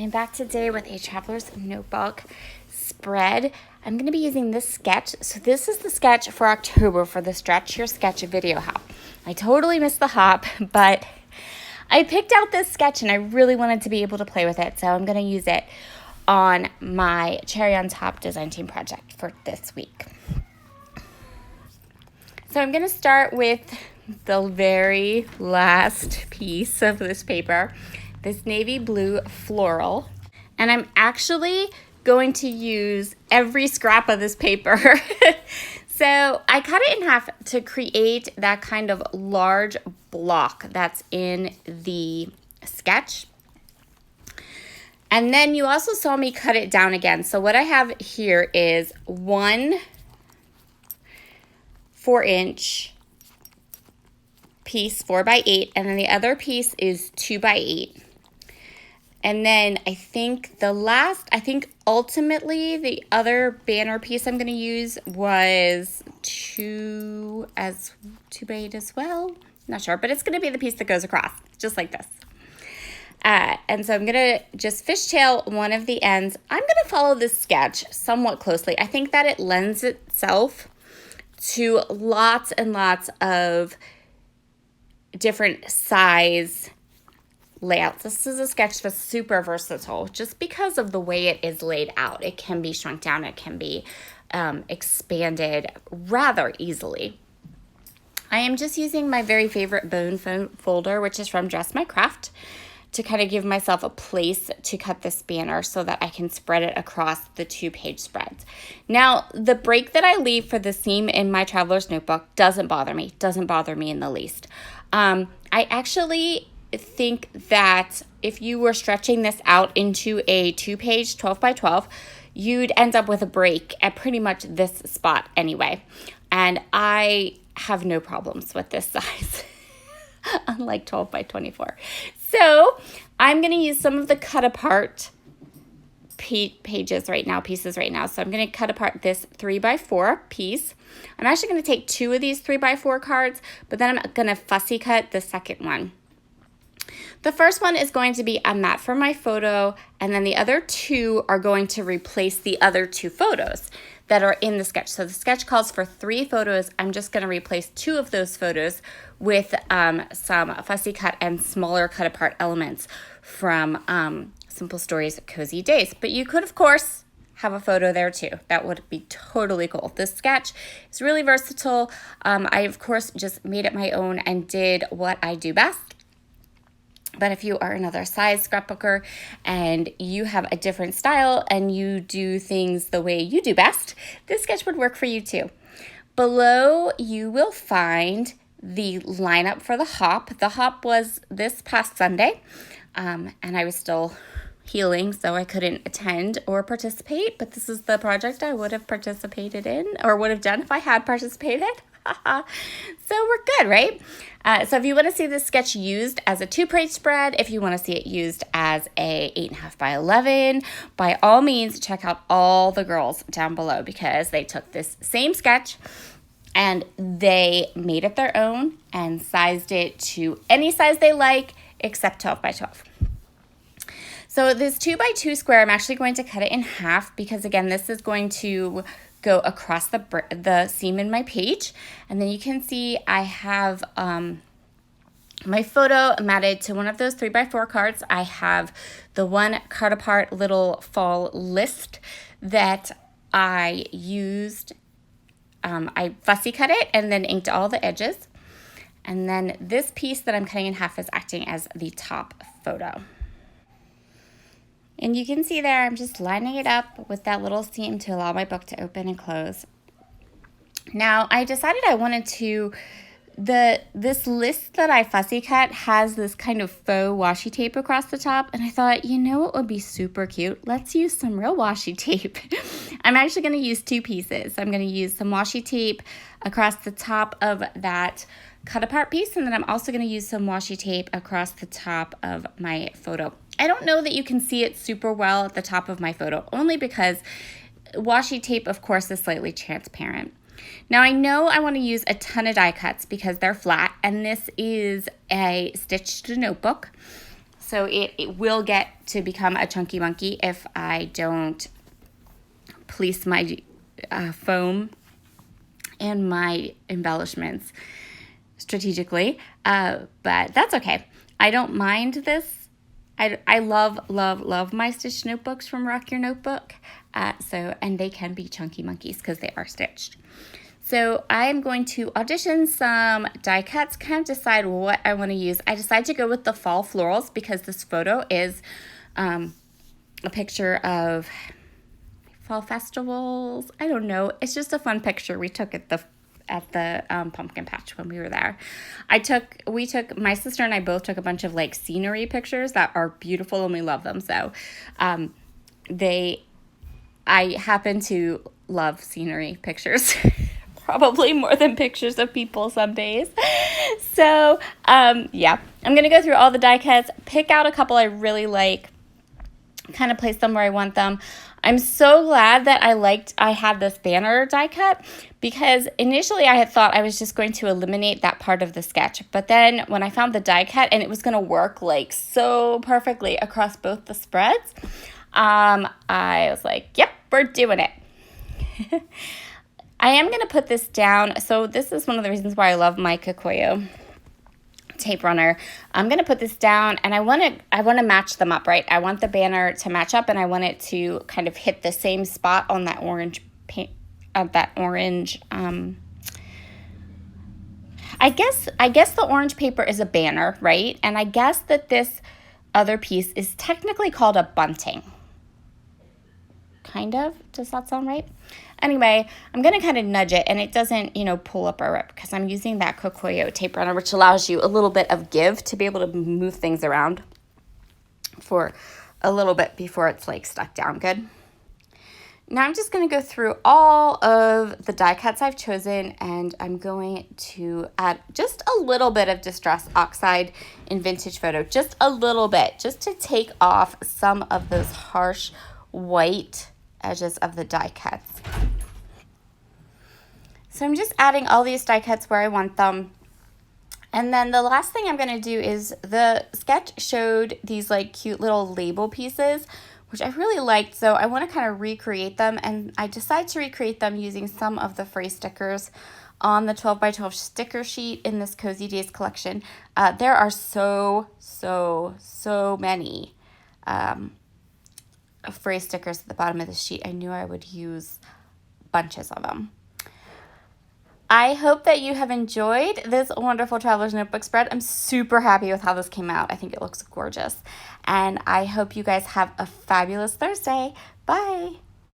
I'm back today with a Traveler's Notebook spread. I'm going to be using this sketch. So this is the sketch for October for the Stretch Your Sketch video hop. I totally missed the hop, but I picked out this sketch and I really wanted to be able to play with it. So I'm going to use it on my Cherry on Top design team project for this week. So I'm going to start with the very last piece of this paper, this navy blue floral. And I'm actually going to use every scrap of this paper. So I cut it in half to create that kind of large block that's in the sketch. And then you also saw me cut it down again. So what I have here is one 4-inch piece, 4x8, and then the other piece is 2x8. And then I think ultimately the other banner piece I'm going to use was 2x8 as well. Not sure, but it's going to be the piece that goes across, just like this. And so I'm going to just fishtail one of the ends. I'm going to follow this sketch somewhat closely. I think that it lends itself to lots and lots of different size layouts. This is a sketch that's super versatile just because of the way it is laid out. It can be shrunk down. It can be expanded rather easily. I am just using my very favorite bone folder, which is from Dress My Craft, to kind of give myself a place to cut this banner so that I can spread it across the 2-page spreads. Now, the break that I leave for the seam in my Traveler's Notebook doesn't bother me in the least. I actually think that if you were stretching this out into a 2-page 12x12, you'd end up with a break at pretty much this spot anyway. And I have no problems with this size, unlike 12x24. So I'm going to use some of the cut apart pieces right now. So I'm going to cut apart this 3x4 piece. I'm actually going to take 2 of these 3x4 cards, but then I'm going to fussy cut the second one. The first one is going to be a mat for my photo, and then the other 2 are going to replace the other 2 photos that are in the sketch. So the sketch calls for 3 photos. I'm just going to replace 2 of those photos with some fussy cut and smaller cut apart elements from Simple Stories Cozy Days. But you could, of course, have a photo there too. That would be totally cool. This sketch is really versatile. I, of course, just made it my own and did what I do best. But if you are another size scrapbooker and you have a different style and you do things the way you do best, this sketch would work for you too. Below, you will find the lineup for the hop. The hop was this past Sunday, and I was still healing, so I couldn't attend or participate, but this is the project I would have participated in or would have done if I had participated. So we're good, right? So if you want to see this sketch used as a 2-page spread, if you want to see it used as a 8.5x11, by all means, check out all the girls down below because they took this same sketch and they made it their own and sized it to any size they like except 12x12. So this 2x2 square, I'm actually going to cut it in half because, again, this is going to go across the seam in my page. And then you can see I have my photo matted to one of those 3x4 cards. I have the one cut apart little fall list that I used. I fussy cut it and then inked all the edges. And then this piece that I'm cutting in half is acting as the top photo. And you can see there, I'm just lining it up with that little seam to allow my book to open and close. Now, I decided I wanted to, this list that I fussy cut has this kind of faux washi tape across the top. And I thought, you know what would be super cute? Let's use some real washi tape. I'm actually going to use 2 pieces. I'm going to use some washi tape across the top of that cut apart piece. And then I'm also going to use some washi tape across the top of my photo. I don't know that you can see it super well at the top of my photo, only because washi tape, of course, is slightly transparent. Now, I know I want to use a ton of die cuts because they're flat, and this is a stitched notebook. So it will get to become a chunky monkey if I don't police my foam and my embellishments strategically, but that's okay. I don't mind this. I love, love, love my stitched notebooks from Rock Your Notebook. And they can be chunky monkeys because they are stitched. So I'm going to audition some die cuts, kind of decide what I want to use. I decided to go with the fall florals because this photo is a picture of fall festivals. I don't know. It's just a fun picture we took at the pumpkin patch when we were there. My sister and I both took a bunch of like scenery pictures that are beautiful and we love them. So I happen to love scenery pictures probably more than pictures of people some days. So yeah, I'm gonna go through all the die cuts, pick out a couple I really like, kind of place them where I want them. I'm so glad that I had this banner die cut, because initially I had thought I was just going to eliminate that part of the sketch. But then when I found the die cut and it was going to work like so perfectly across both the spreads, I was like, yep, we're doing it. I am going to put this down. So this is one of the reasons why I love my Kikoyo tape runner. I'm going to put this down and I want to match them up, right? I want the banner to match up and I want it to kind of hit the same spot on that orange paint, I guess the orange paper is a banner, right? And I guess that this other piece is technically called a bunting. Kind of. Does that sound right? Anyway, I'm going to kind of nudge it and it doesn't, pull up or rip because I'm using that Kikoyo tape runner, which allows you a little bit of give to be able to move things around for a little bit before it's like stuck down good. Now I'm just going to go through all of the die cuts I've chosen and I'm going to add just a little bit of Distress Oxide in Vintage Photo, just a little bit, just to take off some of those harsh white edges of the die cuts. So I'm just adding all these die cuts where I want them. And then the last thing I'm going to do is the sketch showed these like cute little label pieces, which I really liked. So I want to kind of recreate them. And I decided to recreate them using some of the Frey stickers on the 12 by 12 sticker sheet in this Cozy Days collection. There are so many Frey stickers at the bottom of the sheet. I knew I would use bunches of them. I hope that you have enjoyed this wonderful Traveler's Notebook spread. I'm super happy with how this came out. I think it looks gorgeous. And I hope you guys have a fabulous Thursday. Bye.